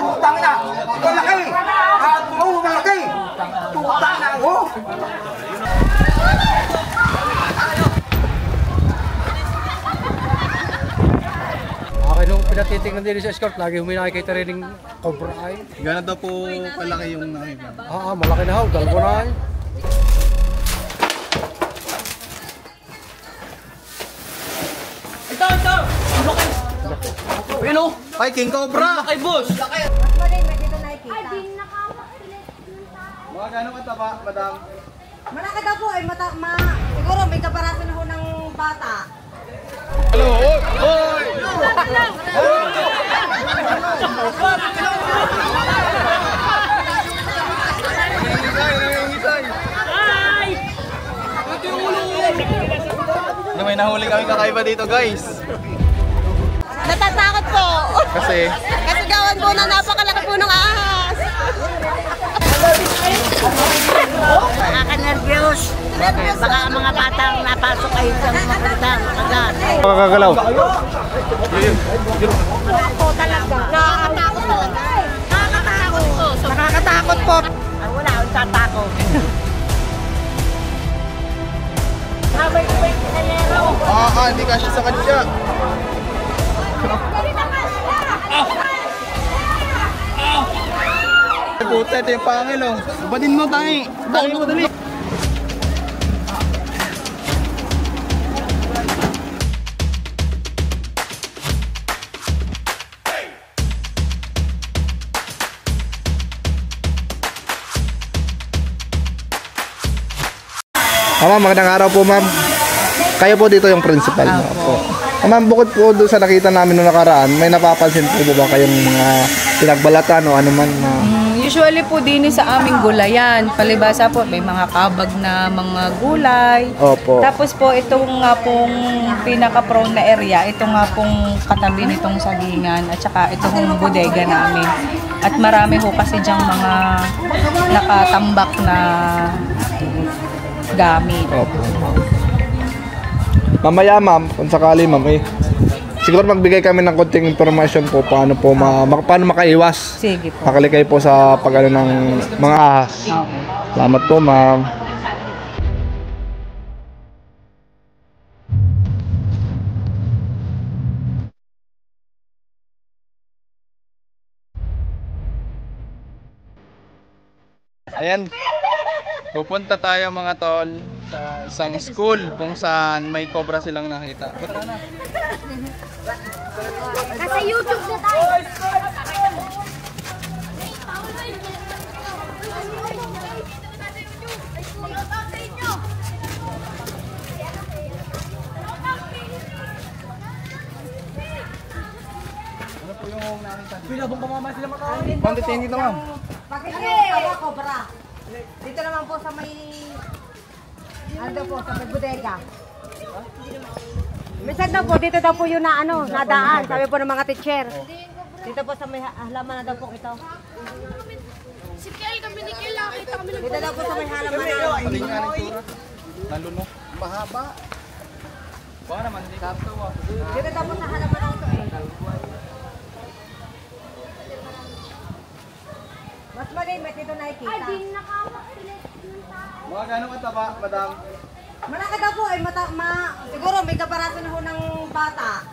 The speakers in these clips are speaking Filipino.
Putang na! Malaki! Oo, malaki! Putang na ako! Okay, nung pinatitignan din sa escort, lagi huminakikita rin ng cobra eye. Gano'n daw po kalaki yung nakita? Malaki na ho, dalgo na eye. Ito! Ayun o! Ay, King Cobra! Laki, boss! Laki! Mas mali, may dito nakikita. Mga gano'ng kataba, madam? Malaki daw po, siguro may kaparaso na ho ng bata. Hello! Hoy! May nahuli kami kakaiba dito, guys. Natatakot po. Kasi Gawan po na napakalaki po ng ahas. Nakaka-nervyos. Baka ang mga batang napasok ay isang magandang agad. makakagalaw. Po talaga. Nakakatakot po. Nakakatakot po. Nakakatakot po. Wala akong tatakot. Habay-habay pinalero. Hindi kasi sa kanya. Puta, ito yung pangil, oh. Badin mo, tangi. Tangi mo, dali. Ma'am, magandang araw po, ma'am. Kayo po dito yung principal mo. Ma'am, bukod po doon sa nakita namin noong nakaraan, may napapansin po ba kayong mga pinagbalatan o ano man na... Usually po din sa aming gulayan, palibasa po may mga kabag na mga gulay. Opo. Tapos po itong nga pong pinaka-prone na area, ito nga pong katabi nitong sagingan at saka itong bodega namin. At marami ho kasi diyang mga nakatambak na gamit. Opo. Mamaya, ma'am, kung sakali, ma'am, siguro magbigay kami ng konting information po paano po paano makaiwas. Sige po. Makalikay po sa pag-ano ng mga ahas. Okay. Salamat po, ma'am. Ayan. Pupunta tayo mga tol sa isang school kung saan may cobra silang nakita. Nasa YouTube na tayo. Ano po yung nakita? Pinabong pamamay sila makaon. Ma'am, detain dito, ma'am. Bakit yung cobra? Dito naman po sa may... Ano po, sa may bodega. Minsan daw po, dito daw po yung nadaan. Sabi po ng mga teacher. Dito po sa may halaman na daw po ito. Si Kel, kami ni Kel, nakita kami ng Dito daw po sa may halaman na. Paling nga ng tura. Nalun mo. Mahaba. Baka naman hindi kapto. Dito daw po sa halaman na ito eh. Mas malimit dito nakikita. Ay, di nakakasilit ng tao. Mga gano'ng kataba, madam? Malaki daw po ay siguro may kaparaso na ho ng bata.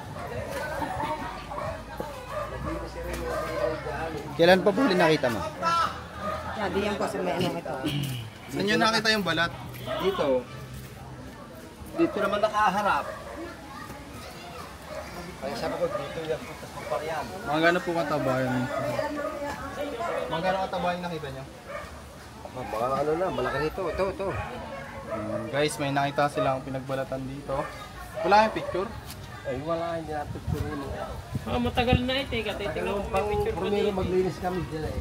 Kailan pa po ulit nakita mo? Yan, diyan po sa may ito. Saan nyo nakita yung balat? Dito. Dito naman nakaharap. Kaya sabi ko dito yan po sa paryan. Mga gano'n po kataba yun? Mga gano'ng kataba yung nakita nyo? Baka ano na, malaki nito. Ito. Guys, may nakita silang pinagbalatan dito. Wala yung picture? Ay, wala hindi na picture yun. Matagal na ito eh. Tingnan mo yung picture ko dito. Maglinis kami dyan eh.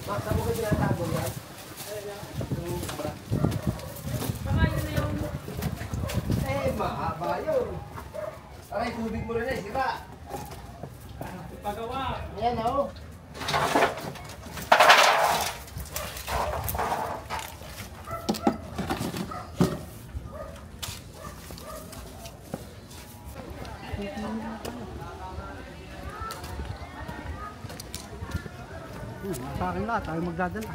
Saan mo ka tinatago yan? Mahaba yun. Aray, tubig mo rin eh, sira. Pagawa. Ayan o. Sa akin lahat, tayo magdadala.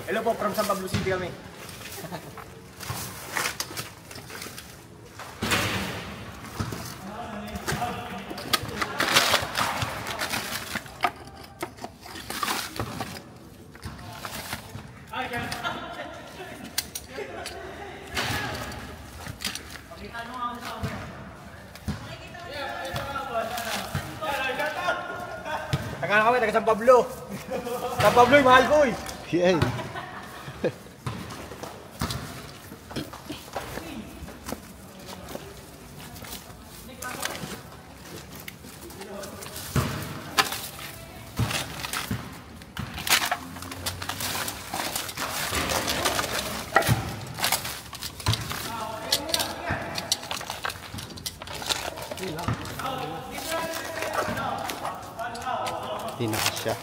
Hello po, from San Pablo City kami. Taga kami, taga San Pablo. San Pablo, mahal ko eh. Yan. Hindi na siya.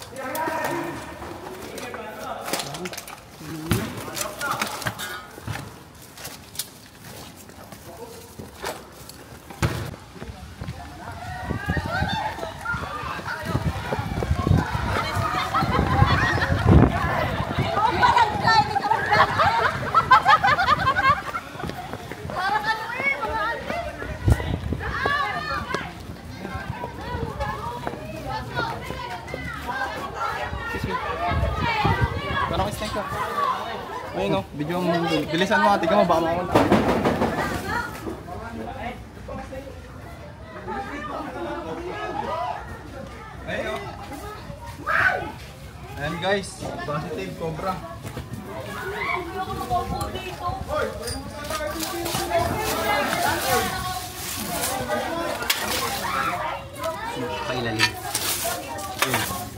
Parang steak ka. Ayun o, video mo. Bilisan mo ate ka mo, baka makakunta. Ayun o. Ayan guys, positive cobra. Pailalim.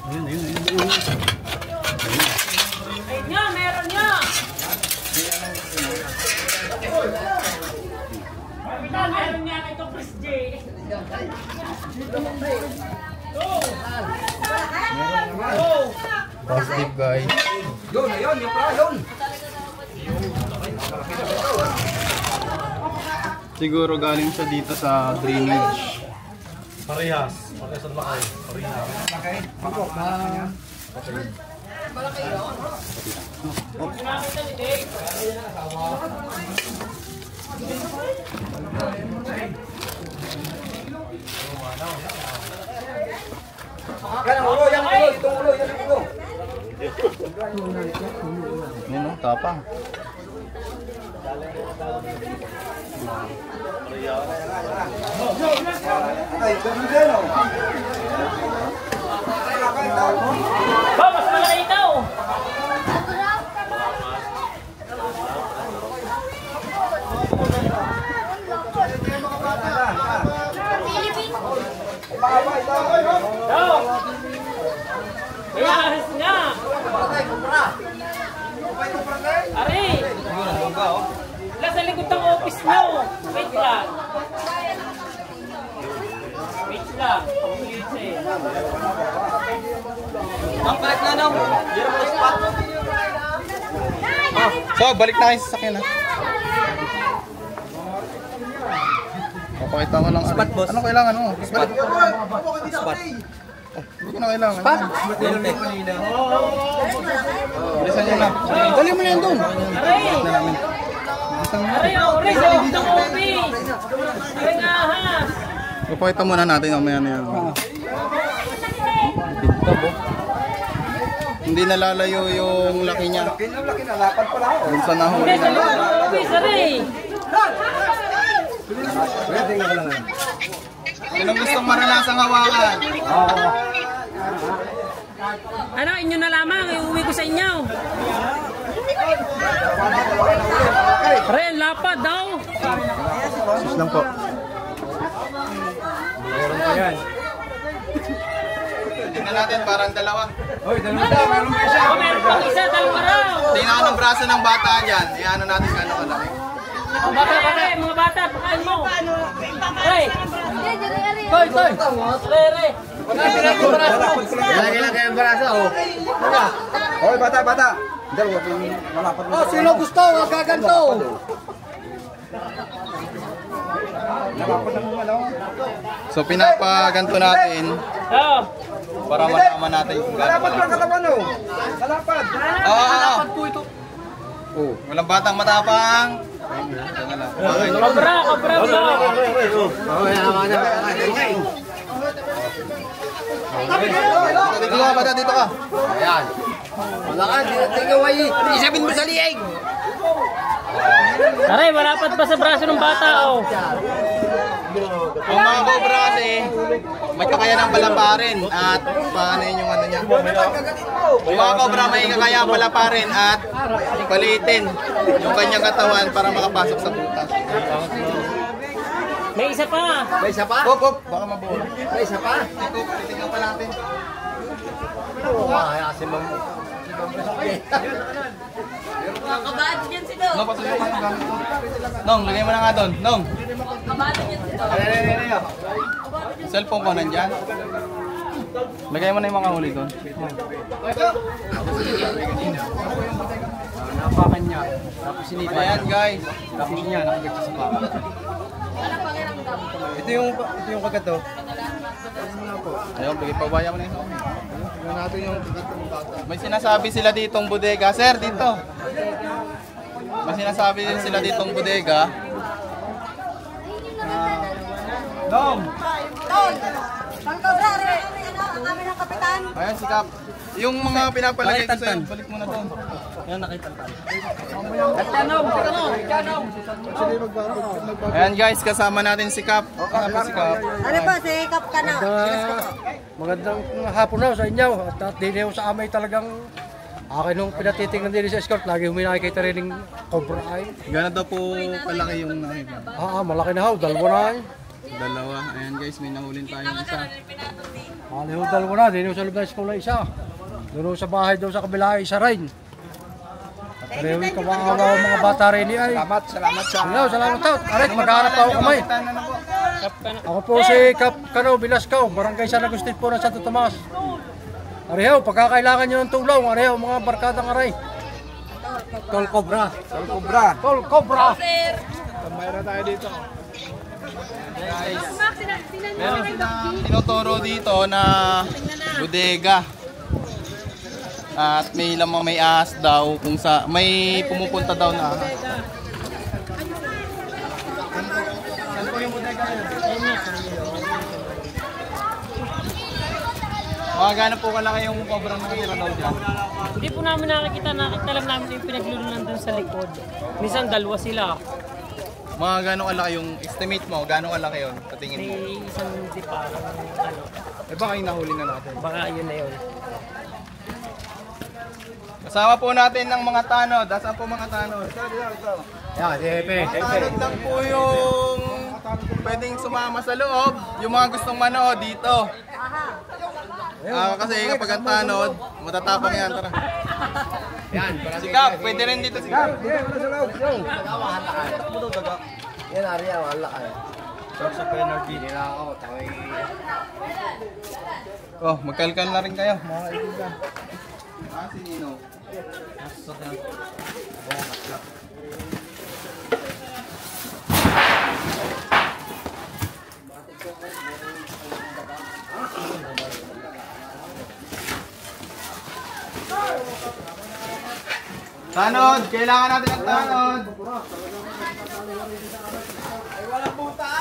Ayun. Ayun nga, meron nga. Kapitan, meron nga ito, Chris J. Positive guys. Yun, ayun, yung pala, yun. Siguro galing siya dito sa drainage. Parehas. Parehas ang lakay. Parehas. Yan ang ulo, yan ang ulo, itong ulo, yan ang ulo. Ayun o, tapang. Ay, ganun din, oh. Ba, mas malaki ito. Daw. Ayahas nga. Ari. Wala sa likod ng office nyo. Wait lang. Wait lang. Ang balik na nung. Yan ang spot. So, balik na kayo sa sakyan ha. Papakita ko lang. Spot boss. Ano kailangan mo? Spot. Spot. Hindi ko na kailangan. Spot? Bilisan nyo na. Dali mo na yan doon. Aray, aray, sa likod ng office. Aray nga ha. Papakita muna natin mamaya na yan. Hindi nalalayo yung laki niya. Laki na, lapad pala ako. Kung saan nahuli Aray, sa na. likod ng office, aray. Pwede nga lang. Sinong gustong maranasang hawakan? Ano, inyo na lamang, iuwi ko sa inyo. Aray, ang lapad daw. Sus lang po. Tingnan natin, parang dalawa. Hoy, dalawa daw, meron pa isa. Oh, meron pang isa, dalawa raw. Tingnan ko ng braso ng bata dyan. Iano natin kano kalaki. Aray, mga bata, pakain mo. Aray. Toy. Aray. Lagi lang kayong braso, oh. Hoy, bata. Dalawa, malapad mo. Oh, sino gusto? Wag gaganto. So pinapaganto natin Oh. para malaman natin kung gaano Malapad lang kalaki. katawan, oh. Malapad. Oo. Po ito. Oh, walang batang matapang. Okay. Kobra mo. Dito ka, bata, dito ka. Ayan. Wala ka, tingnan mo isabin mo sa liig. Aray, malapad pa sa braso ng bata, oh. Ang mga cobra kasi may kakayanang palaparin at paano yun yung ano niya. Yung mga cobra may kakayang palaparin at palitin yung kanyang katawan para makapasok sa butas. May isa pa. May isa pa? Hop, baka mabuo. May isa pa? Tingnan pa natin. Ayasin mo. Kabado dyan si Dong. Nong, pasukin mo ng gamit ko. Nong, lagay mo na nga doon. Nong, Kabado dyan si Dong. cellphone ko nandyan. Lagay mo na yung mga huli doon. Napakan niya. Tapos sinipa. Ayan guys. Tapos niya, nakagat siya sa paka. Ito yung kagat, oh. Ayun, bigay pabaya mo na yun. Tingnan natin yung kagat ng bata. May sinasabi sila ditong bodega. Sir, dito. May sinasabi din sila ditong bodega. Dong! Tol! Pang Cobra, ang amin ang kapitan. Ayan si Kap. Yung mga pinapalagay ko sa'yo, balik mo na doon. Ayan, nakitantan. Ayan guys, kasama natin si Kap. Ano po si Kap? Ano ba, si Kap ka na? Magandang hapon na sa inyo. At dinihaw sa amay talagang akin nung pinatitingnan din sa escort. Lagi huminakita rin ng Cobra Eye. Gano'n daw po kalaki yung nakita? Malaki na ho. Dalawa na eh. Dalawa. Ayan guys, may nahulin tayong isa. Dalawa na. Dinihaw sa loob ng eskwela isa. Doon sa bahay daw sa kabila isa rin. At pareho'y kawawa ang mga bata rin ay. Salamat sa... Salamat tao. Arit, magharap ako kamay. Ako po si Kap Kano Bilascaw, Barangay San Agustin po ng Santo Tomas. Arihaw, pagkakailangan nyo ng tulong, arihaw, mga barkadang aray. Tol Cobra. Tol Cobra. Tol Cobra. Mayroon tayo dito. Guys, meron silang tinuturo dito na bodega. At may lamang may ahas daw kung sa may pumupunta daw na ahas. Saan po yung bodega yun? Gano'n po kalaki yung cobra na nakatira daw dyan? Hindi po namin nakikita lang namin yung pinaglulunan doon sa likod. Minsan dalawa sila. Mga gano'ng kalaki yung estimate mo? Gano'ng kalaki yun sa tingin mo? May isang dipa. Eh baka yung nahuli na natin. Baka yun na yun. Kasama po natin ng mga tanod. Asan po mga tanod? Yan, Hepe. Tanod lang po yung pwedeng sumama sa loob. Yung mga gustong manood dito. Kasi kapag ang tanod, matatapang yan. Tara. Yan, si Kap, pwede rin dito si Kap. Yan, Arya, wala kayo. Source of energy. Oh, magkalkal na rin kayo, mga kaibigan. Si Nino. Tanod! Kailangan natin ng tanod! Ay, walang buta!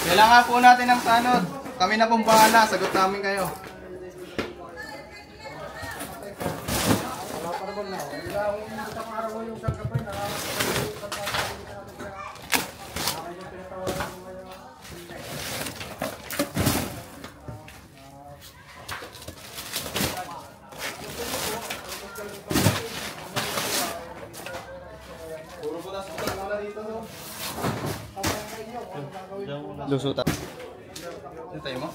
Kailangan po natin ng tanod. Kami na pong bahala. Sagot namin kayo. Lusutan. Hintay mo?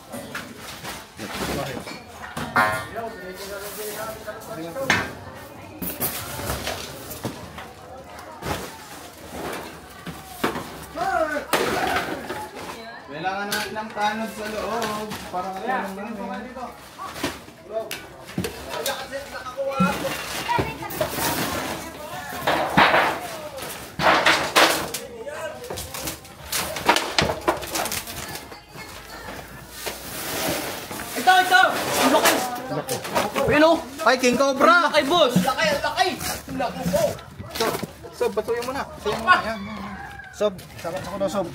Bakit? Kailangan natin ng tanod sa loob para matulong namin. Ano? Ay, King Cobra! Laki, boss! Laki! Sob, batuyin mo na. Ayan. Sob, sarap ako daw, Sob.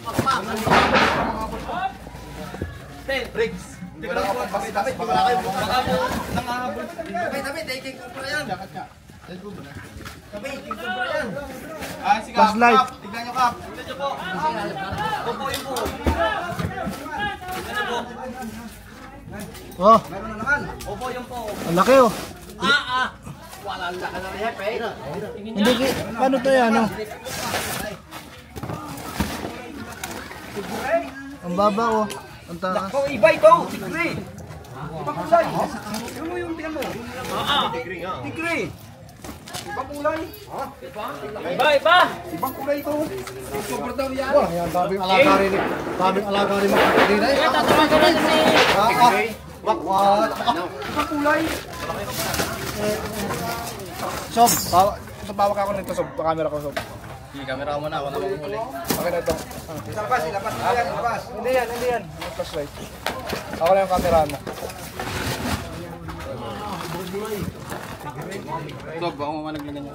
Briggs! Hindi ko lang ako basta-basta. Baka kayo nangahabol. Tabi, King Cobra yan. Dakat ka. Tabi, King Cobra yan. Ah, si Kap. Tignan nyo, Kap. Tignan nyo po. Opo yung po. Oh, Meron na naman. Opo yung po. ang laki oh. Wala laki na rin, Hepe. Hindi, paano to yan, ano? Ang baba oh. Ang taas. Iba ito! Tigre! Ibang kulay! Tigre mo yung tingnan mo. Tigre! Ibang kulay! Iba! Ibang kulay ito! Super daw yan! Wala, yan, daming alaga rin. Daming alaga rin mga kapatid na eh. Tatawagan natin si... Ibang kulay! Sob, bawak ako nito, Sob. Camera ko, Sob. Sige, camera mo na. Ako na maghuli. Okay na ito. Ilabas. Hindi yan. Flashlight. Ako lang yung camera mo. Sob, ako nga naglagyan niya.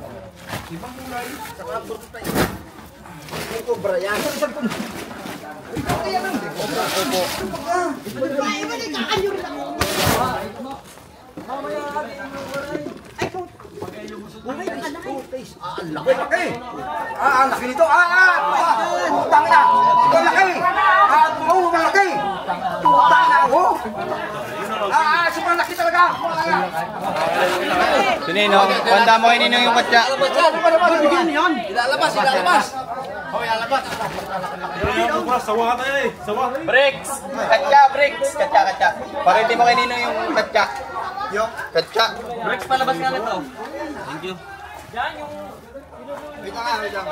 Ang laki. Ang laki nito. Utang na. Ang laki. Malaki. Utang na ako. Sobrang laki talaga. Sinino, panda mo kay Ninong yung katsa. Ilalabas. Bricks! Katsa, bricks! Katsa. Pakiti mo kay Ninong yung katsa. Katsa. Bricks, palabas nga nito. Thank you. Yan yung... Wait lang.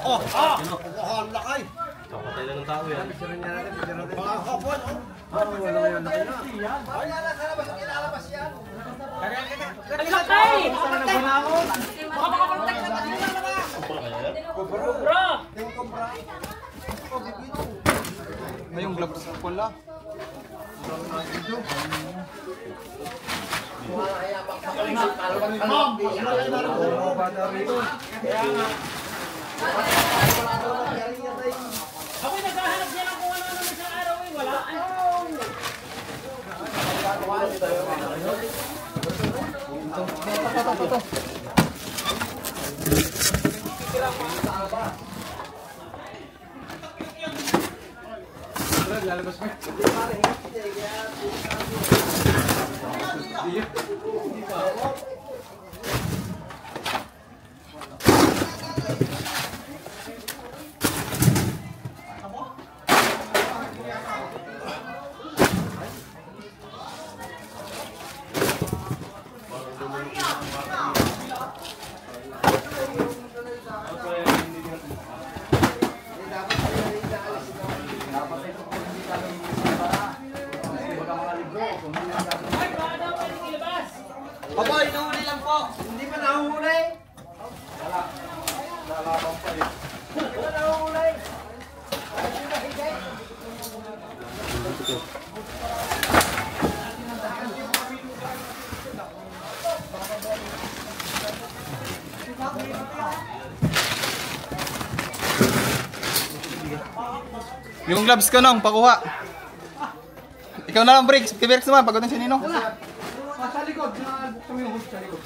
Ang laki. Kapatay lang ng tao yan. May yung gloves pala. Ako'y naghahanap niya ng kung ano sa araw eh. Wala. Aboy, nahuli lang po. Hindi pa nahuli. Yung gloves ko nung, pakuha. Ikaw na lang, Bricks. Bricks naman, pagod na si Ninong. Sa likod, buksan mo yung hood sa likod.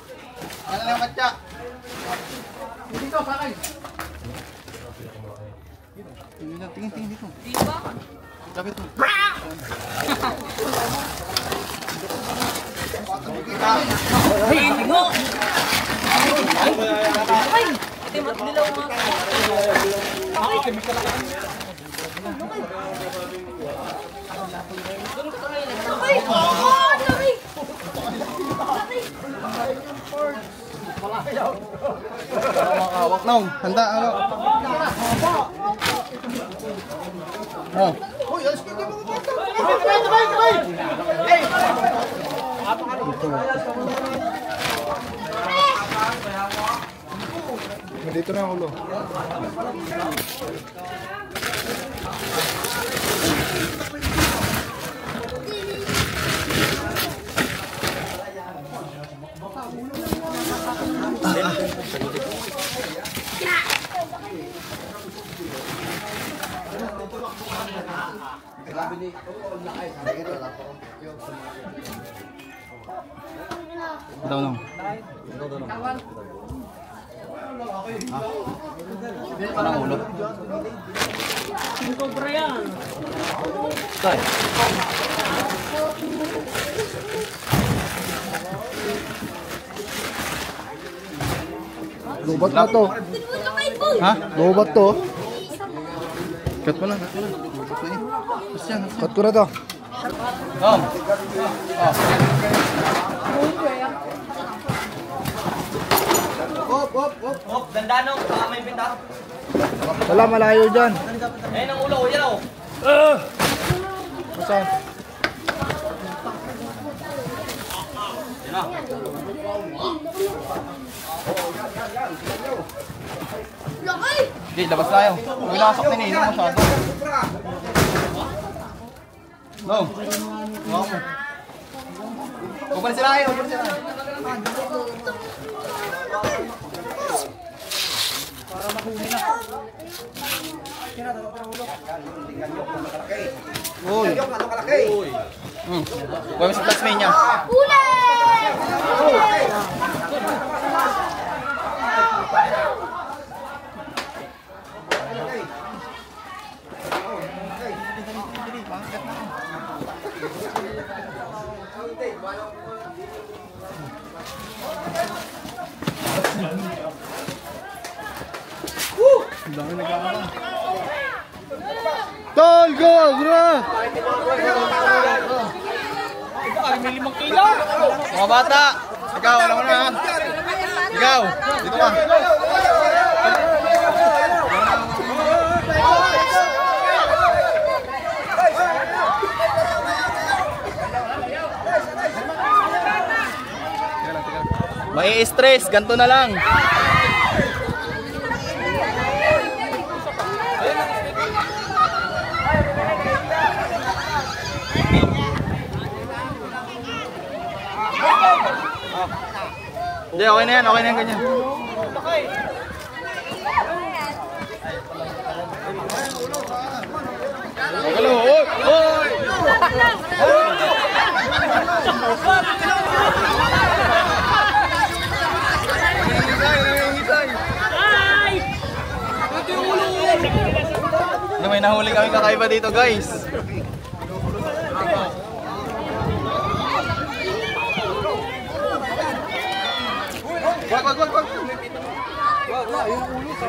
Ano lang yung katsa? Dito, sa akin. Tingin dito. Lapit mo. Hawak nong, handa hawak. Oh. Dito na ang ulo. Daw nong. Parang ulo. Yung cobra yan. Tay. Lubat na to. Ha? Lubat to. Cut mo na. Cut ko na to. Oh. Hop, dandanong, baka may pinta. Wala, malayo dyan. Ayun ang ulo, yan o. Saan? Hindi, labas tayo. Huwag nakasok din eh. Hindi masyado. No. No. Huwag pa na sila kayo. Huwag pa na sila kayo. Para mahuli na. Uy. Uy. Huwag mo sa classmate niya. Huli! Tol, go, bro! May 5 kilo. Mga bata, ikaw, alam mo na. Ikaw, dito ka. May stress, ganito na lang. Hindi, okay na yan ganyan. Hello, oy! May nahuli kami kakaiba dito, guys. Wag. Yung ulo sa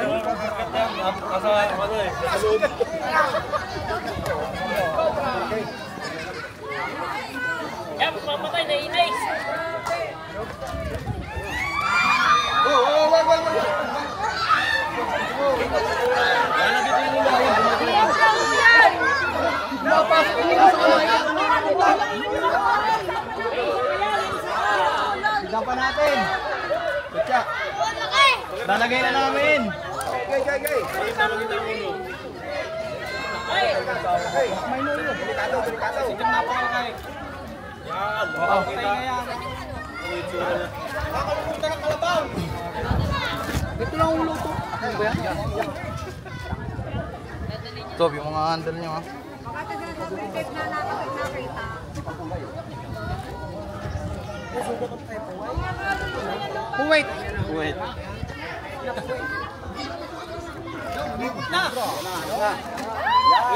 Yan, mamatay na inay. Wag. Sigaw pa natin. Kutya. Lalagay na namin. Gay. May nulo. Delikado. Sigaw na pa kay. Yan. Okay na yan. Makalimutan ng kalabaw. Ito lang ang luto. Ano ba yan? Stop, yung mga handle nyo ha. Wait.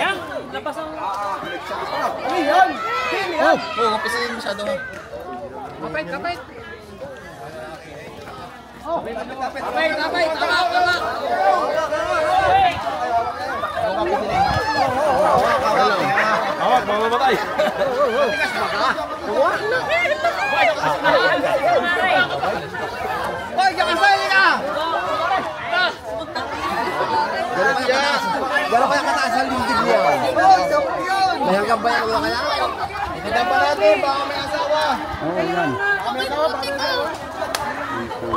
Yan, labas ang... Kapisin masyado. Kapit. Awak, mamamatay. Hoy, kakasali ka! Gano'n kaya kataas ang lindig niya? May hanggang bayan ko na kaya? Itinan pa natin, baka may asawa. Oo, yan.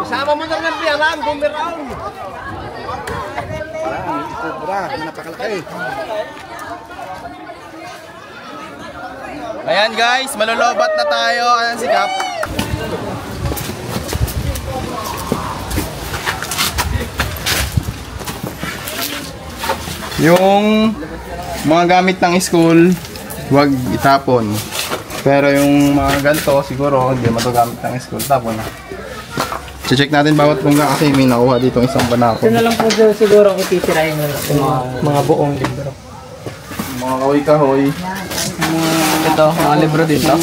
Isama mo na ng piyaran, bumiraw. Parang, kubra, napakalaki. Ayan guys, malolobat na tayo. Ayan si Kap. Yung mga gamit ng school, huwag itapon. Pero yung mga ganito, siguro hindi mo ito gamit ng school, tapon na. Check natin bawat bungga kasi may nakuha dito isang banako. Ito na lang po siguro kung titirahin mo mga buong libro. Mga kahoy-kahoy. Ito, mga libro dito.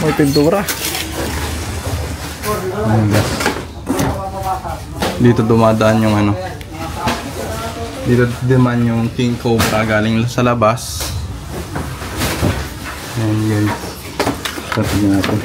May pintura. Dito dumadaan yung ano. Dito dumaan yung king cobra galing sa labas. Ayan guys. Tignan natin.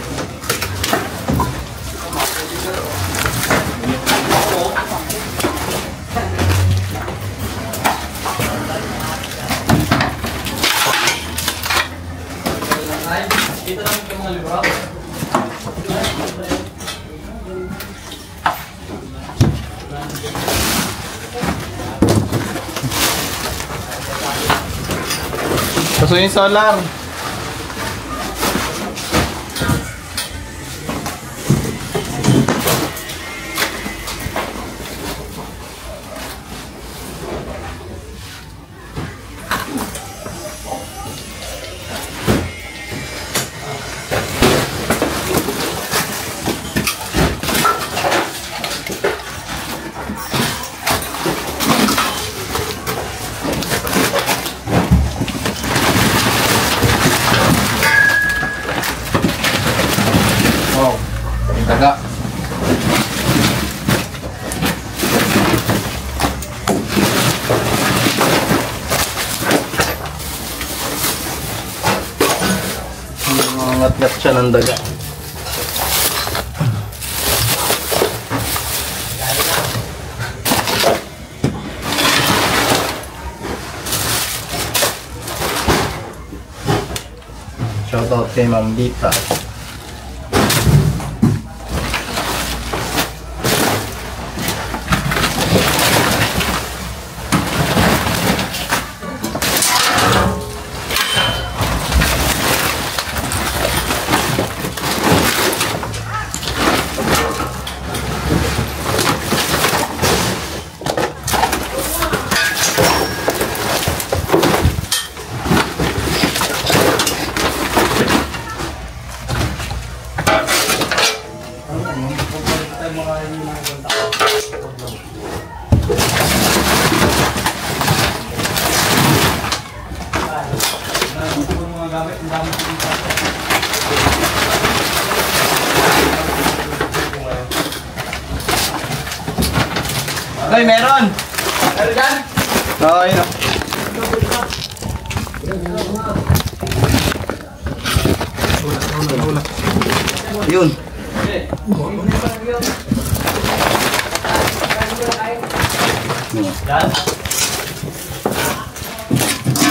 So yung solar. daga. Ngat-ngat siya ng daga. Shoutout kay Ma'am Dita. Hoy, meron! Meron dyan? Oo, yun o. Yun.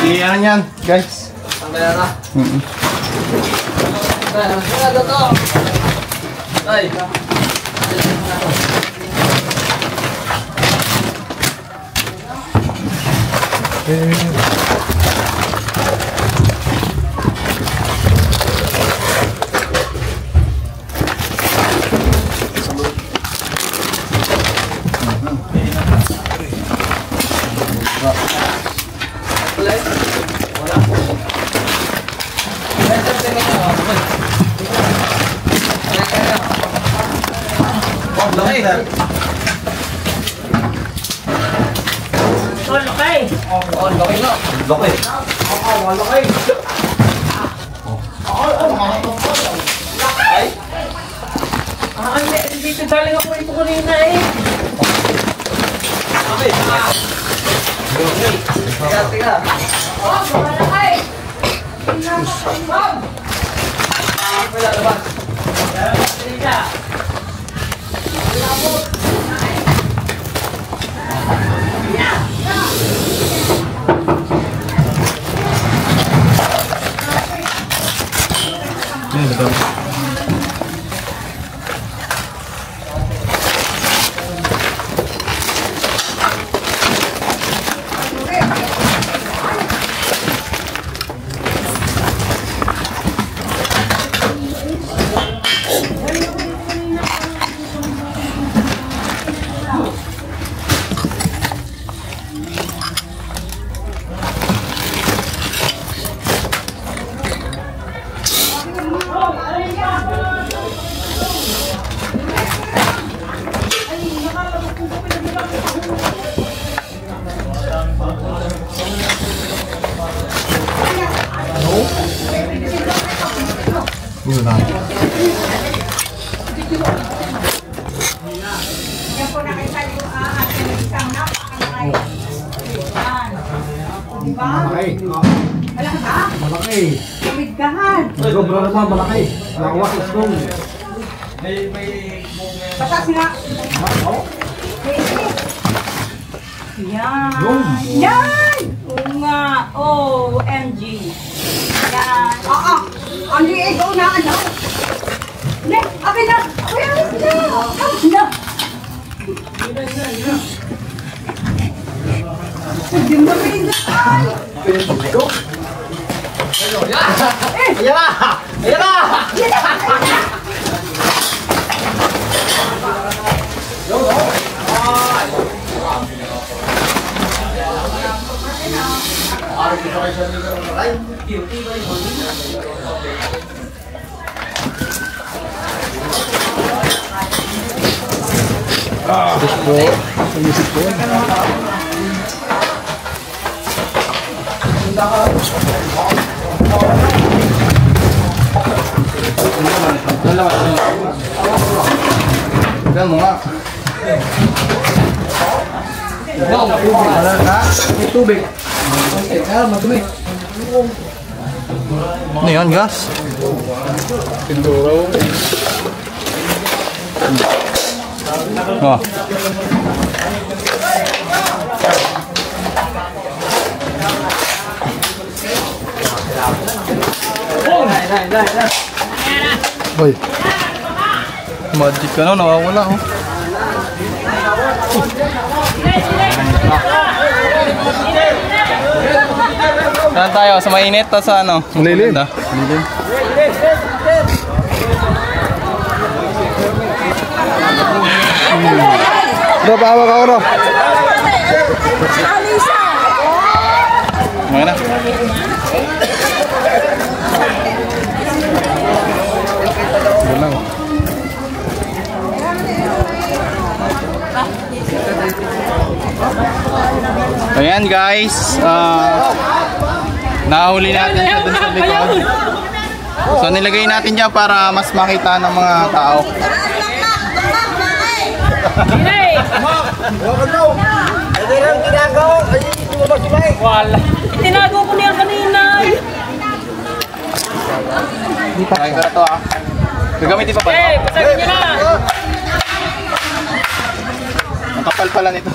Iyan yan, guys. Tanggalan na? Ay! Dito galing ako ito kanina eh. Okay. Tiga. Oh, malaki. Malaki. Kamigdahan. Sobra naman malaki. Nakawak is kong. Patas nga. Yan. Yan. Oo nga. OMG. Yan. Oo. Ang liig. Oo na. Ano? Ne. Akin na. Akin na. Akin na. Hindi mo pinagdaan. Ayan na! Ayan na! Tignan mo nga. May tubig. Kaya madumi. Ano yan, gas? Oh. Boy. Magic ka na, nawawala oh. Saan tayo? Sa mainit o sa ano? Malilim. Malilim. Bro, pahawak ako bro. Mga na. Ayan guys, nahuli natin siya dun sa likod. So nilagay natin dyan para mas makita ng mga tao. Wala. Tinago ko niya kanina. Ay, pero to ah. Gagamitin pa ba? Eh, pasagin niya na. Ang kapal pala nito.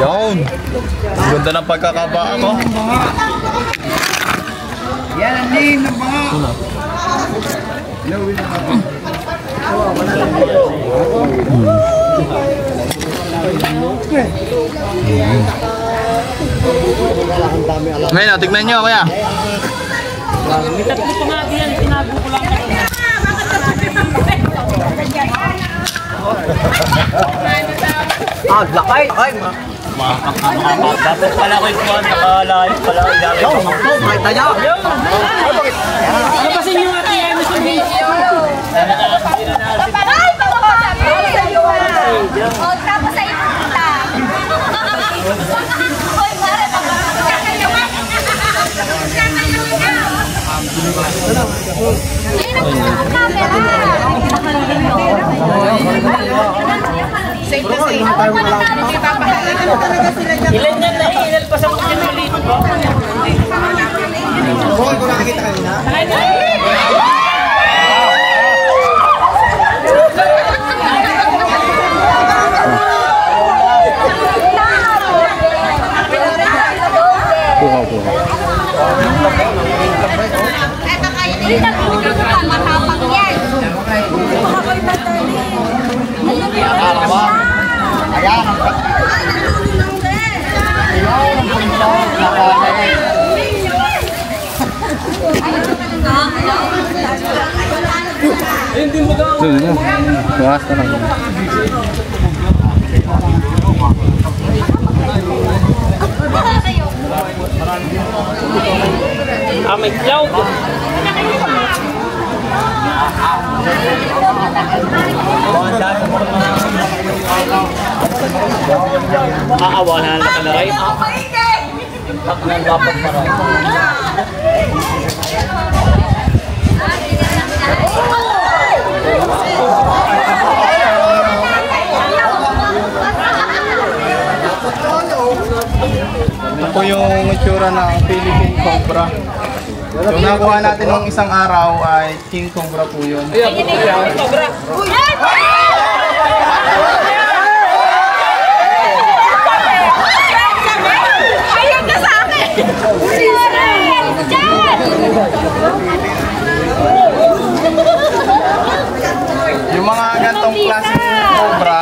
Yun. Ganda ng pagkakabaan ko. Yan ang name ng mga. Ngayon, tignan nyo kaya. May tatlo pa nga diyan. Tinago ko lang. Lakay. Dapat pala ko ito. Nakalayos pala ko. Makita niya. Ano kasi yung ATM sa video? Tapos ay pupunta. Hoy, pare, Ilan yan na ilan pa sa mga ulit ko? Kung nakikita kanina. matapang yan. Tuwas na lang. May cloud. Aawa na lang na rin. Impact na dapat para. Ito yung itsura ng Philippine Cobra. Yung nakuha natin nung isang araw ay King Cobra po yun. Cobra. Ayun ka sa akin! Yung mga gantong klaseng Cobra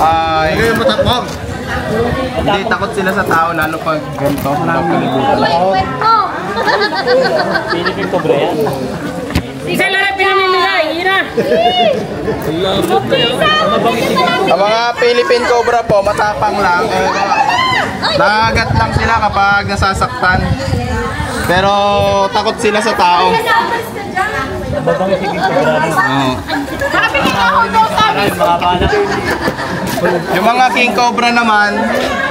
ay hindi takot sila sa tao lalo pag ganito napalibutan. Philippine Cobra yan. Isa lang ang pinamimigay. Ira. Ang mga Philippine Cobra po matapang lang. Nagagat lang sila kapag nasasaktan. Pero takot sila sa tao. Yung mga King Cobra naman,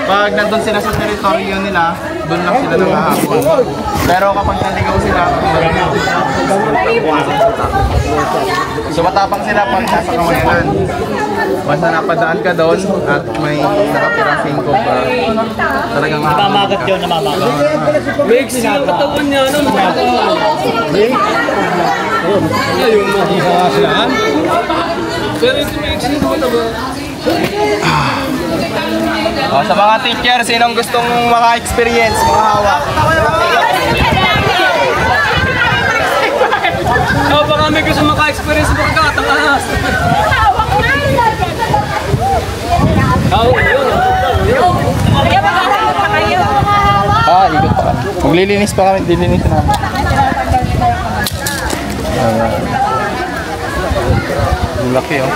pag nandun sila sa teritoryo nila, doon lang sila nangahapon. Pero kapag naligaw sila, so matapang sila pag nasa kawayanan. Basta napadaan ka doon at may nakapirang 5 pa, talagang Namamagat yun, namamagat. Mix yung katawan niya, ano? Yung mahihasilaan. Pero ito mix yung katawan. Sa mga teacher, sinong gustong maka-experience, makahawak? Baka may gusto maka-experience sa pagkatang ahas. Ikot pa kami. Maglilinis pa kami, dilinisin namin. Ang laki, oh.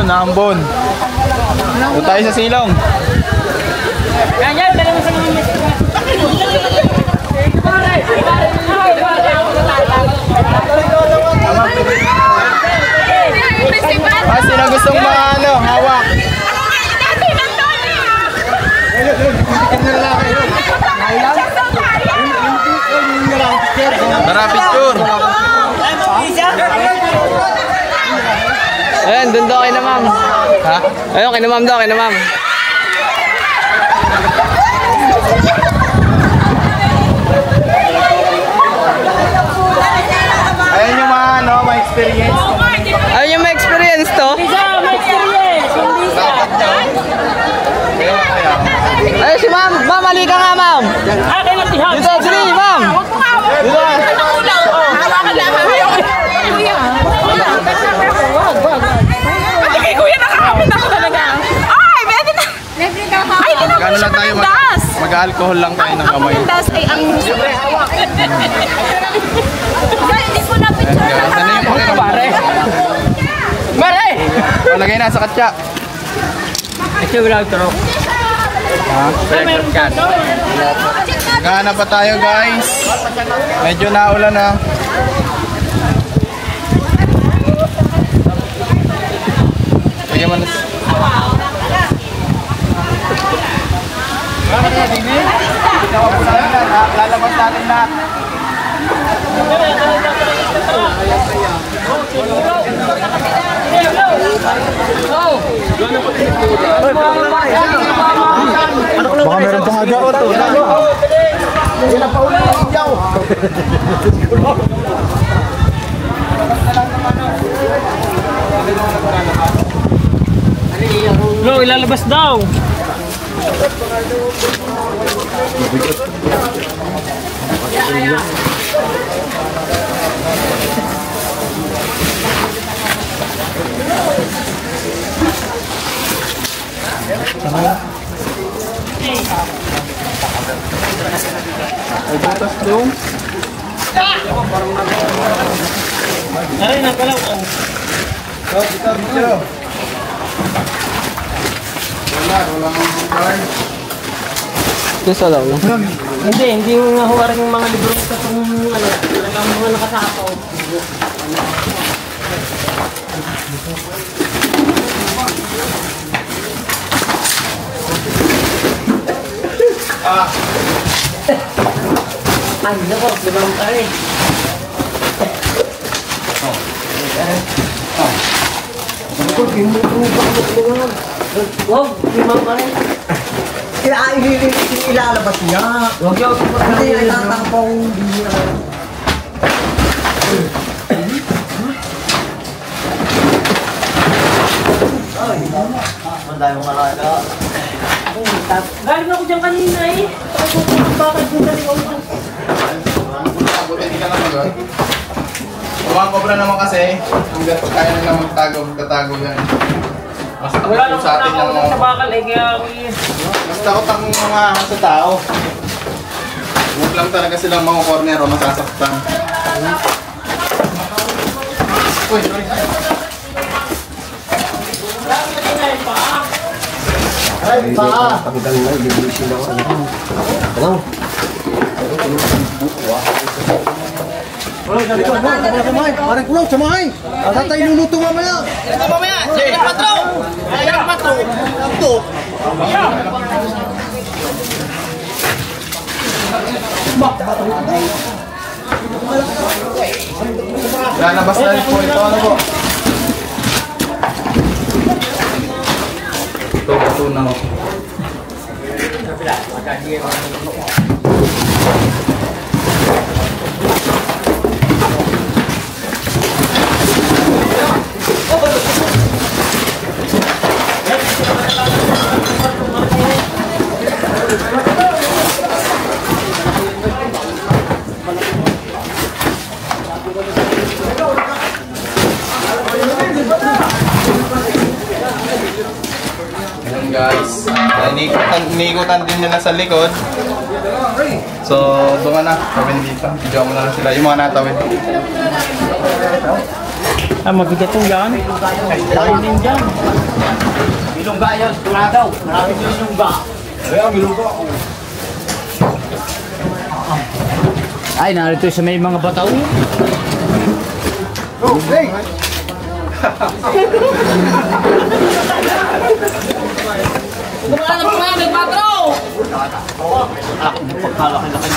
Ambon. Doon tayo sa silong. Yan, dala mo sa mga Sino gustong hawak? Tara, picture. Ayan, doon daw kay na ma'am. Ha? Ayun, kay na ma'am daw, kay na ma'am. Ayan yung mga experience. Ayun yung may experience to. Ayun si ma'am. Ma'am, halika nga ma'am. Dito, sige ma'am. Dito. Gano'n lang tayo mag-alcohol lang tayo ng kamay. Ang das ay ang super hawak. Hindi ko na picture. Ano yung pakita pare? Mare! Palagay na sa katya. Ito wala ito. Naghahanap pa tayo guys. Medyo naulan na. Lagyan mo na. Lalabas natin lahat. Baka meron pang aga. Sila pa uli ang inyaw. No, ilalabas daw. Ay, butas doon. Ay, nakalaw. Gusto daw. Hindi mo nga huwarin yung mga libro sa itong talagang mga nakasapaw. Ay, nako, limang kare. Wow, limang kare. Ilalabas niya. Huwag yung Hindi nagtatapang galing ako dyan kanina eh. Bakit mo galing ako dyan? Mga cobra naman kasi, hanggat kaya nila magtatago yan. Mas Wala takot nang sa atin ako yung sa bakal eh, kaya ako mas takot ang mga sa tao. Huwag lang talaga silang mga corner o masasaktan. Uy, sorry. Ay, paa! Pagdang na, ibibisin ako. Ano? Parang kulong, samahay! Ata tayo luluto mamaya! Ito mamaya! Yan ang patro! Yan ang patro! Ito! Lalabas na rin po ito. Ano po? Ito, bato na ako. Ayan guys, inikutan din nila sa likod. So, doon na, tawin dito. Video mo na lang sila, yung mga natawin. Mabigat po yan. Kainin dyan. Bilungga yan, tuladaw. Maraming yung bilungga. Ayan, bilungga ako. Ay, narito sa may mga bataw. Okay. Kumana na kumana, may patro! Pagkalaki-laki.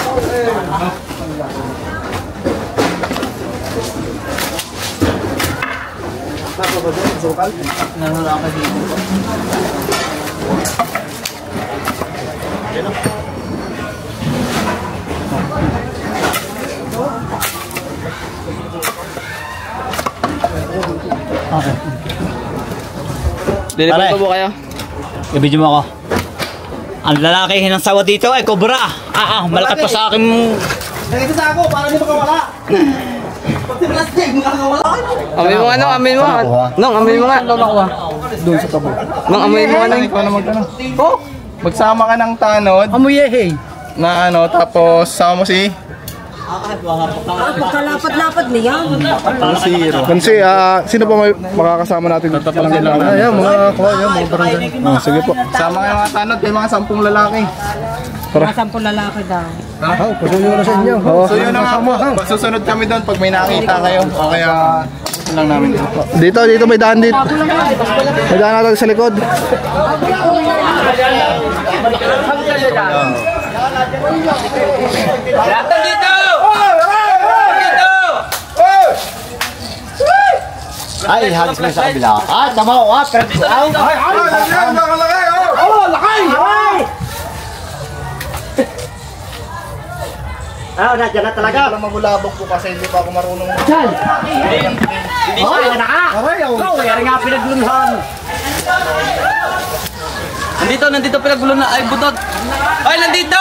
Nanulaka dito. Okay. Dilipan ko po kayo. I-video mo ako. Ang lalaki ng sawa dito ay cobra. Malakas pa sa akin. Nandito sa ako, para di makawala. Pati plastic, makakawala. Amoy mo nga, amoy mo nga. Nong, amoy mo nga. Doon sa tabo. Nong, amoy mo nga. Ikaw na magkano. Oh, magsama ka ng tanod. Amoy eh. Na ano, tapos sama mo si Pagkalapat-lapat niya. Zero. Kansi, sino pa may makakasama natin? Ayan, mga barangay. Sige po. Sama kayo mga tanod, may mga 10 lalaki. Mga 10 lalaki daw. Pasuyo na sa inyo. So yun na nga po, susunod kami doon pag may nakita kayo. O kaya, lang namin dito. Dito may daan dito. May daan natin sa likod. Ay, halos na sa kabila. Tama ko. Pero nandiyan na talaga. Alam magulabog po kasi hindi pa ako marunong. Hindi siya naka. Kaya nga pinaglunhan. Nandito pinaglunhan. Ay, butot. Ay, nandito!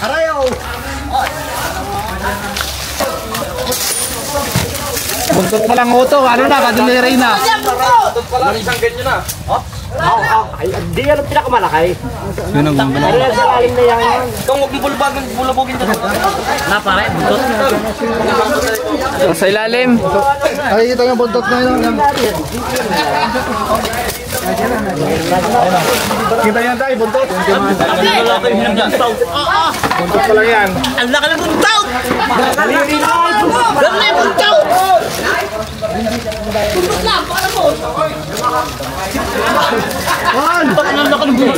Arayo! Buntot pa lang uto. Ano na, kaduliri na. Buntot pa lang, isang ganyan na. Ay, hindi yan ang pinakamalaki. Yun ang gumba. Ay, sa lalim na yan. Kung huwag mong bulabogin dito. Pare, buntot. Sa ilalim. Nakikita yung buntot na yun. Kita yan tayo, buntot. Buntot pa lang yan. Ang laki ng buntot! Ganda yung buntot! Buntot lang, paano mo? Ang laki ng buntot.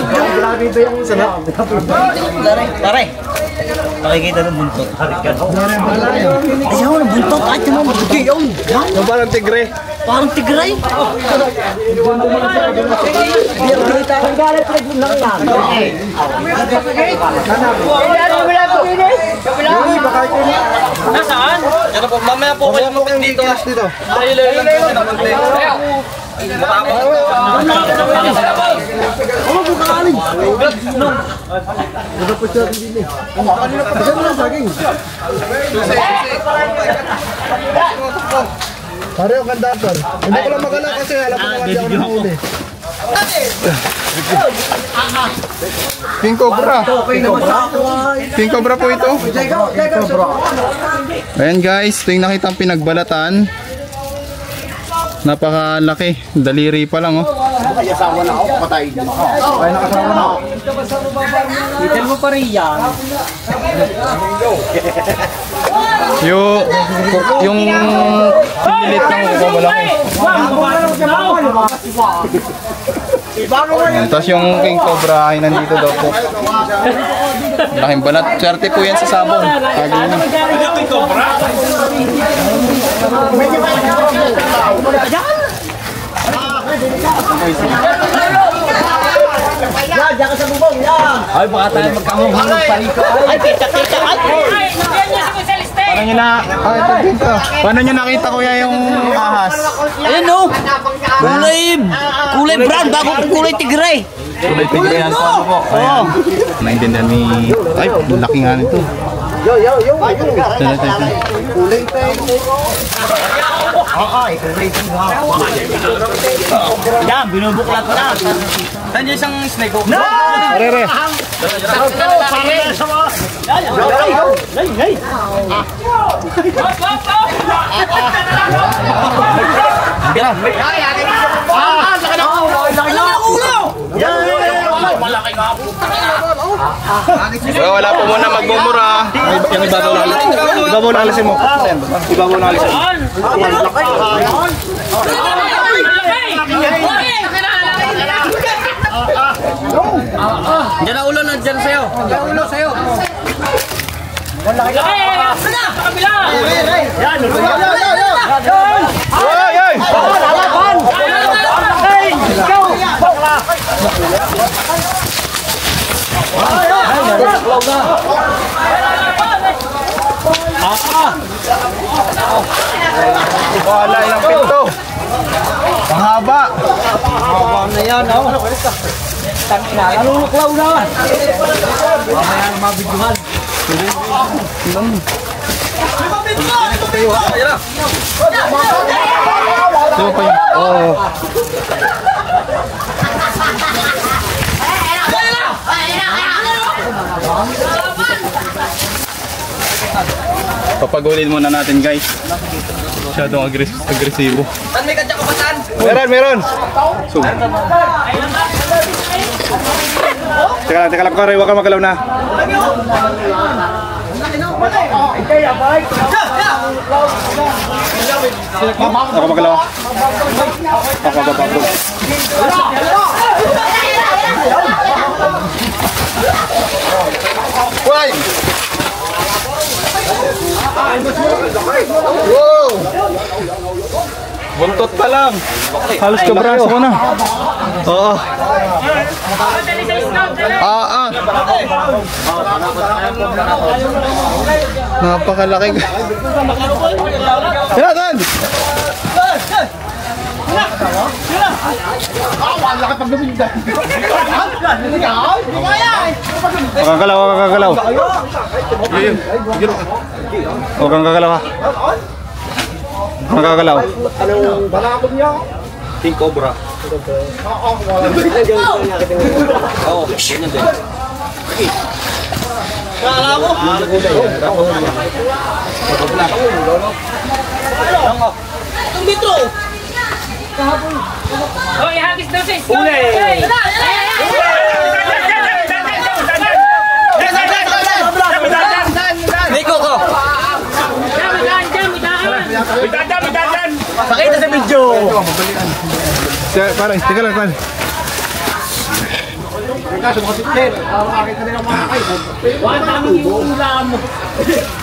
Pare, makikita ng buntot. Ayaw ng buntot. Ay, tama mo. Yung parang tigre. Parang tigray. Nasaan? Ano po, mamaya po kayo mukit dito. Pare, ang ganda ito. Hindi ko lang magala kasi alam ko naman di ako nahuli. King Cobra. King Cobra po ito. Ayan guys, ito yung nakitang pinagbalatan. Napakalaki. Daliri pa lang oh. Ay, nakasawa na ako. Itin mo pa rin yan. Yung lilit ng kuko malaki. Ayan, tapos yung king cobra ay nandito daw po. Laking balat. Swerte po yan sa sabon. Lagi na. Diyan ka sa bubong, yan! Ay, baka tayo magkamuhang ng paliko. Ay, kita! Ay! Paano nyo nakita kuya yung ahas? Ayan o. Kulay brown, bagong kulay tigre. Kulay tigre yan po po. Ayan. Naintindihan ni... Ay, laki nga nito. Kulay tigre. Yan, binubuklat na. Saan yung isang snake? Arere. Wala po muna magmumura. Yung ibabaw na alisin mo. Ibabaw na alisin mo. Diyan na ulo na dyan sa'yo. Wala yung pinto. Pahaba. Pahaba na yan, oh. Naluklaw na. Mamaya na mabidyohan. Ito pa yun. Oo. Papagulin muna natin guys. Masyadong agresibo. Saan may kadya kapatan? Meron. So. Teka lang Kare, huwag ka magalaw na. Ako magalaw. Ako magalaw. Why? Wow! Buntot pa lang. Halos kabraso ko na. Oo. Napakalaki. Yan! Kakagalaw. Huwag kang gagalaw ha. Magagalaw. Anong balakod niya? King cobra. Oo, ganyan din. Kala mo? Itong metro. Hoy, hagis daw sa school. Hoy! Nico ko. Midadan! Pakita sa video. Parang, teka lang, parang.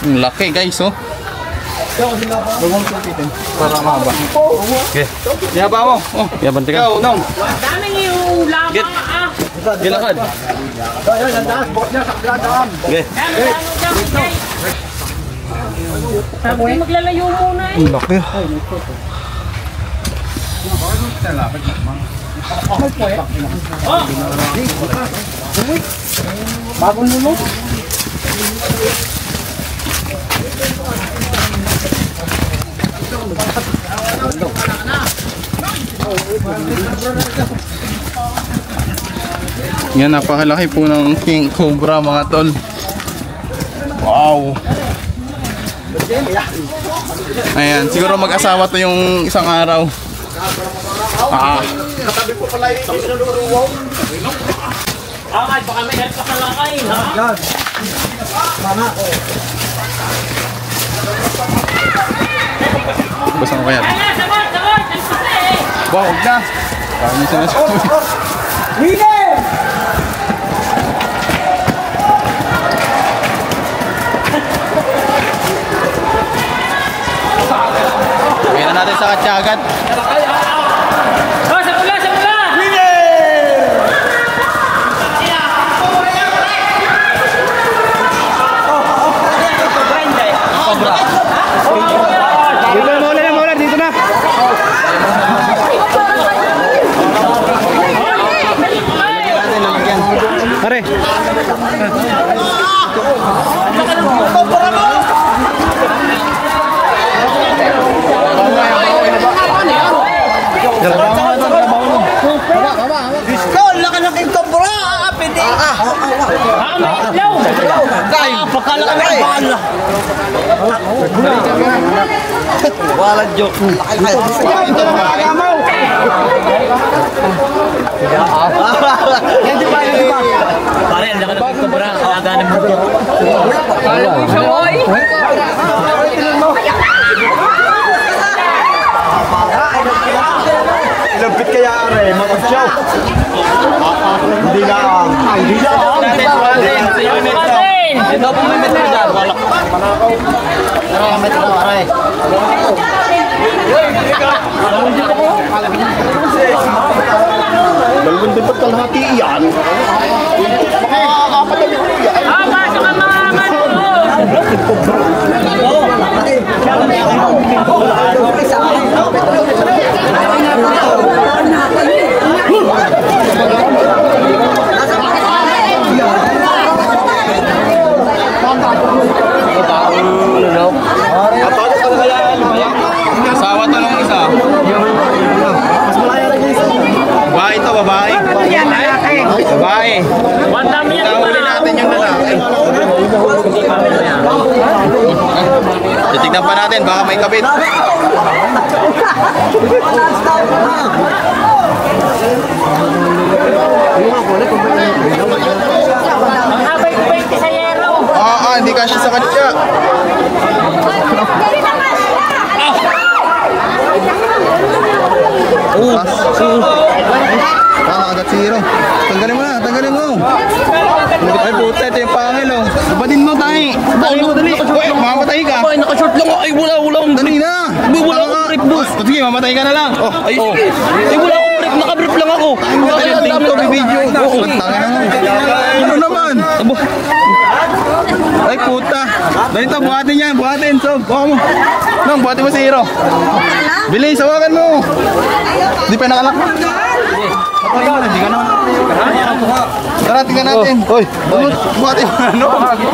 Ang laki guys, oh. Para mahaba. Okay. Ihaba mo. Oh, yaban tika. Ikaw, Nong. Daming yung ulam. Gilakad. Okay. Sabi maglalayo muna eh. Ang laki. Bagong lulog. Yan, napakalaki po ng king cobra mga tol. Wow. Ayan, siguro mag-asawa to yung isang araw. Katabi po pala yung sinuruwaw. Ay, baka may help ka lang kain, ha? Yan. Mana. Basta ko kaya. Sabot! Wow, huwag na. Parang sinasabi. Sabihin na natin sa Katyagat. Dito na. Pare. Diskon, laki-laking kabra. Pwede. Pagkalaki ng bala. Wala joke. Pare, ang laki ng kabra. Aganan mo. Lapit kaya are, makasyaw. Hindi na. Ito po may metro dyan. Wala. Metro aray. Dalawang din ba't kalahati yan? Makakapat na dito yan. Pasok ang mga Asawa to ng isa. Babae to, babae. Babae. Nahuli natin yung lalaki. Titignan pa natin, baka may kabit. Hindi kasi sa kanya. Agad si Hero. Tanggalin mo na, tanggalin mo. Ay puta, ito yung pangil oh. Labatin mo tayo. Labatin mo dali. Uy, mamatay ka. Ay, nakashort lang ako. Ay, wala akong dali na. Wala akong brief, boss. Sige, mamatay ka na lang. Ay, sige. Ay, wala akong brief. Nakabrief lang ako. Ay, ito, video. Ano naman? Ay puta. Dito, buhatin yan, buhatin. So, buha mo. Nang, buhatin mo si Hero. Bilis, hawakan mo. Hindi pa nakalak. Hindi ka naman. Tara, tingnan natin. Hoy, buhatin mo. Ano?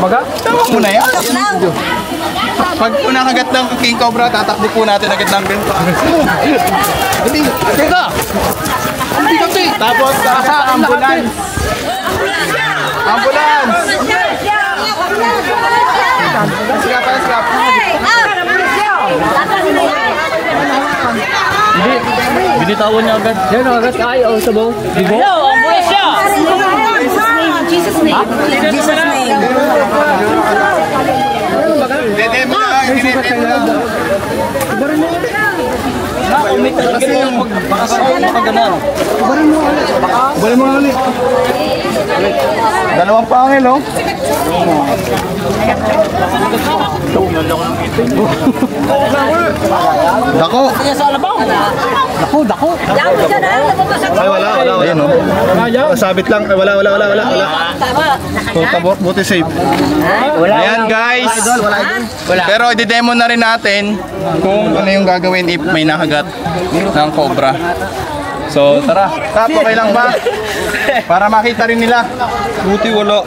Baga? Tama mo na yan. Pag po nakagat ng King Cobra, tatakbo po natin agad ng bento. Hindi. Teka. Hindi kasi. Tapos, sa ambulance. Ambulance. Sigap. Hindi. Binitawan niya agad. Yan agad. Ay, sabaw. Hello, ambulance siya. Jesus name. Jesus name. Dede mo na. Kasi yung pagkaganan. Balik mo ulit. Dalawang pangil oh. Dako. Dako. Ay wala. Ayun oh. Sabit lang. Ay wala. Buti safe. Ayan guys. Pero i-demo na rin natin kung ano yung gagawin if may nakagat ng cobra. So tara, Kap, okay lang ba? Para makita rin nila. Buti wala.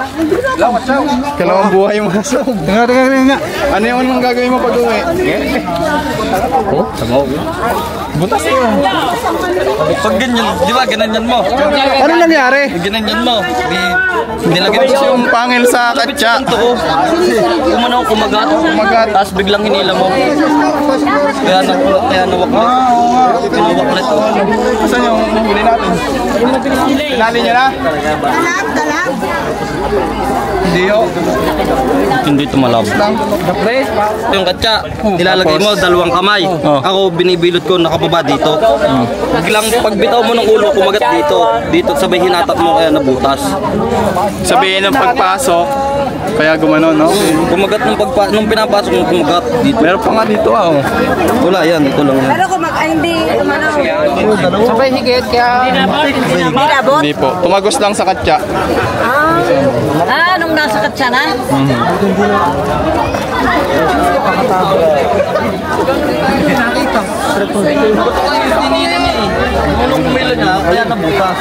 Kailangan buhay mo. Tingnan. Ano yung anong gagawin mo pag uwi? Oh, sabaw. Butas yun. Pag ganyan, di ba ganyan mo? Ano nangyari? Ganyan mo. Nilagay ko yung pangil sa katsa. Kumano kumagat. Tapos biglang hinila mo. Kaya nawak na. Nawak na ito. Saan yung huli natin? Pinali niya na? na? Dalag. Hindi yun. Hindi tumalab. Yung katsa, nilalagay mo dalawang kamay. Ako binibilot ko nakababa dito. Biglang pagbitaw mo ng ulo, kumagat dito. Dito sabay hinatak mo kaya nabutas. Sabihin ng pagpasok, kaya gumano, no? Kumagat nung pinapasok mo kumagat dito. Meron pa nga dito, oh. Wala yan, ito lang yan. Pero kung hindi, Sabay higit kaya Hindi po. Tumagos lang sa katsa. nung nasa katsa na? Nung kumilo niya, kaya nabutas.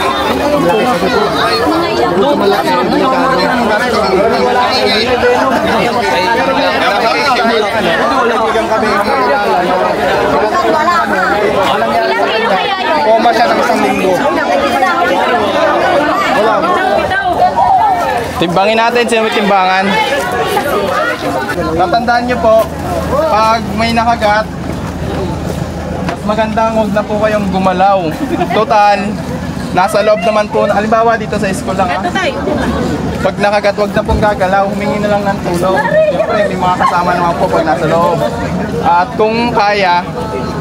Koma siya ng isang linggo. Timbangin natin, sino may timbangan? Tatandaan nyo po, pag may nakagat, mas magandang huwag na po kayong gumalaw. Total, nasa loob naman po, halimbawa dito sa school lang ha. Pag nakagat, huwag na pong gagalaw, humingi na lang ng tulong. Siyempre, may mga kasama naman po pag nasa loob. At kung kaya,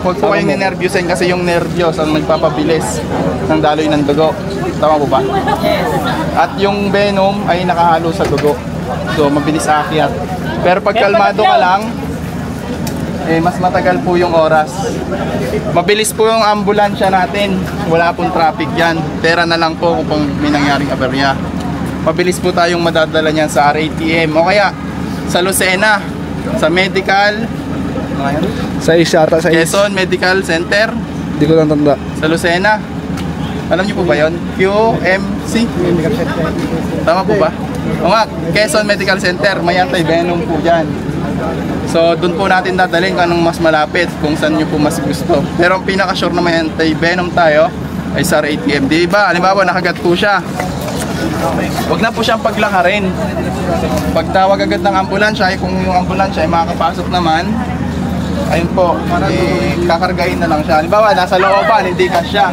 huwag po kayong ninervyusin kasi yung nervyos ang nagpapabilis ng daloy ng dugo. Tama po ba? At yung venom ay nakahalo sa dugo. So, mabilis aakyat. Pero pag kalmado ka lang, mas matagal po yung oras. Mabilis po yung ambulansya natin. Wala pong traffic yan. Pera na lang po kung may nangyaring aberya. Mabilis po tayong madadala niyan sa RATM o kaya sa Lucena, sa medical, Sa isa ata sa Quezon Medical Center, Hindi ko lang tanda. sa Lucena. Alam niyo po ba yun? QMC? Tama po ba? O nga, Quezon Medical Center, may anti-venom po dyan. So, doon po natin dadalhin kung anong mas malapit, kung saan nyo po mas gusto. Pero ang pinaka-sure na may anti-venom tayo ay sa RATM. Di ba? Halimbawa, nakagat po siya. Huwag na po siyang paglakarin. Pagtawag agad ng ambulansya, kung yung ambulansya ay makakapasok naman, ayun po, kakargahin na lang siya. Halimbawa, nasa looban, hindi ka siya.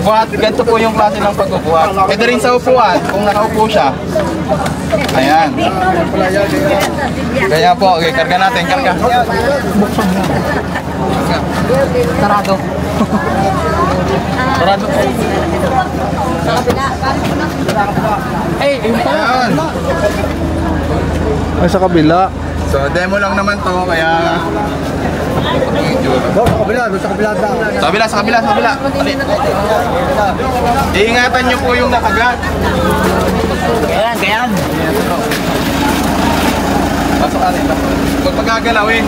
Buhat, ganito po yung klase ng pagbubuhat. Pwede rin sa upuan, kung nakaupo siya. Ayan. Kaya po, okay, karga natin, karga. Sarado. Sarado. Ayan. Ay, sa kabila. So, demo lang naman to, kaya... Sa kabila, sa kabila. Sa kabila. Iingatan nyo po yung nakagat. Ganyan. Pasok natin ito. Huwag pagagalawin.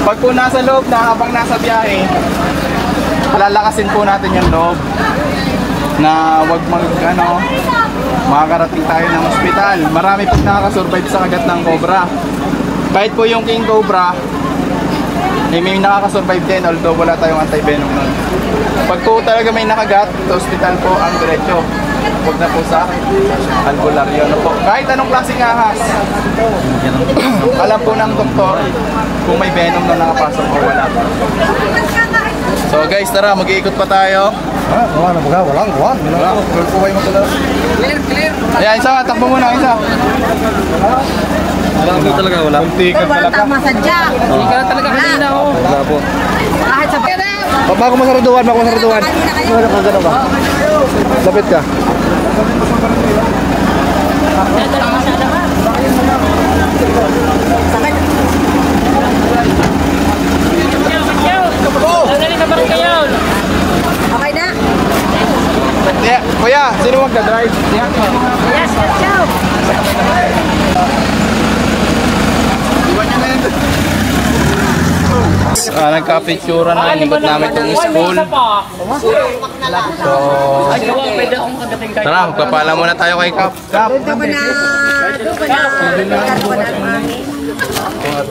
Pag po nasa loob na habang nasa biyahe, lalakasin po natin yung loob na huwag makakarating tayo ng ospital. Marami pong nakakasurvive sa kagat ng cobra. Kahit po yung king cobra, may nakakasurvive din, although wala tayong anti-venom nun. Pag po talaga may nakagat, sa ospital po ang diretso. Huwag na po sa albularyo. Kahit anong klaseng ahas, alam po ng doktor kung may venom na nakapasok o wala. So guys, tara, mag-iikot pa tayo. Wala na baga, walang. Clear po kayo matulog. Clear. Ayan, isa, takbo muna, isa. Wala talaga, wala. Walang tama sa jack. Hindi ka na talaga kanina oh. Wala po. Kahit sa Bago masaraduan. Wala ka gano'n ba? Lapit ka. Okay na? Yeah, kuya, sino magka-drive? Yes, ciao. Nagka-picture na ikot namin itong school. So, tara, magpapala muna tayo kay Kap. Kap,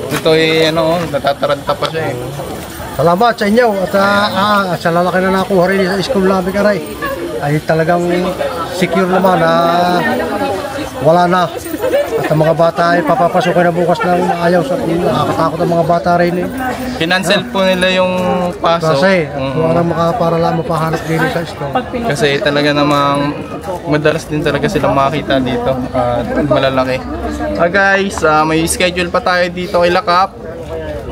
ito ay natataranta pa siya eh. Salamat sa inyo at sa lalaki na nakuha rin sa school namin aray. Ay talagang secure naman na wala na. At At ang mga bata ay papapasukin na bukas ng ayaw sa nakakatakot ang mga bata rin eh. Kinancel po nila yung pasok. Kasi parang para lang mapahanap din sa store. Kasi talaga namang madalas din talaga silang makakita dito at malalaki. Guys, may schedule pa tayo dito kay Lakap.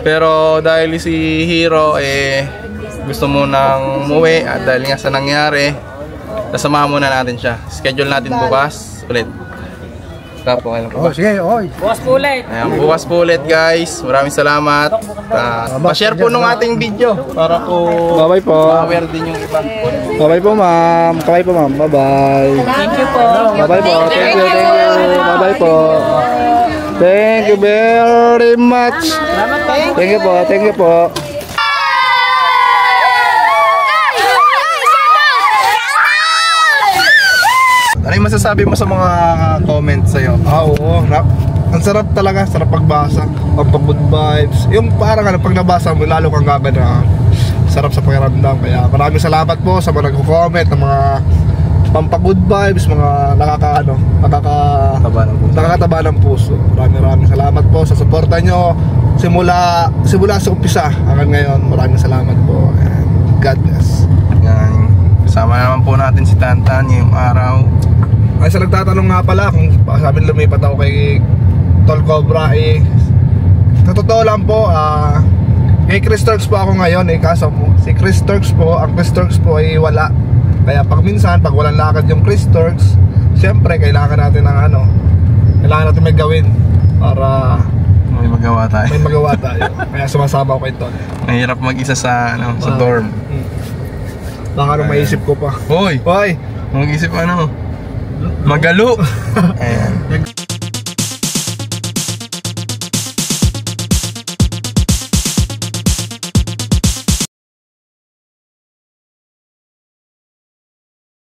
Pero dahil si Hero gusto mo nang umuwi at dahil nga sa nangyari, nasamahan muna natin siya. Schedule natin bukas ulit. Tapo kayo. Oh, sige, oy. Bukas po ulit. Ayan, bukas po ulit guys. Maraming salamat. Pa-share po nung ating video para po Bye-bye po. ma-aware din yung iba. Bye-bye po, ma'am. Bye-bye po, ma'am. Bye-bye. Thank you po. Bye-bye po. Thank you. Bye-bye po. Thank you very much. Thank you po. Thank you po. Ano yung masasabi mo sa mga comments sa'yo? Oo. Ang sarap talaga. Sarap pagbasa. Pag-good vibes. Yung parang pag nabasa mo, lalo kang gagana. Sarap sa pakiramdam. Kaya maraming salamat po sa mga nagko-comment ng mga pampag-good vibes, mga nakakataba ng puso. Maraming salamat po sa suporta nyo simula sa umpisa hanggang ngayon. Maraming salamat po and God bless. Yan. Kasama naman po natin si Tantan ngayong araw. Ay, sa nagtatanong nga pala kung sabi lumipat ako kay Tol Cobra, sa totoo lang po, kay Chris Turks po ako ngayon, kaso si Chris Turks po, ang Chris Turks po ay wala. Kaya pag walang lakad yung Chris Turks, siyempre kailangan natin kailangan natin may gawin para may magawa tayo. Kaya sumasama ako kay Tol. Mahirap mag-isa sa dorm. Baka maisip ko pa. Hoy! Mag-isip magalo. Ayan.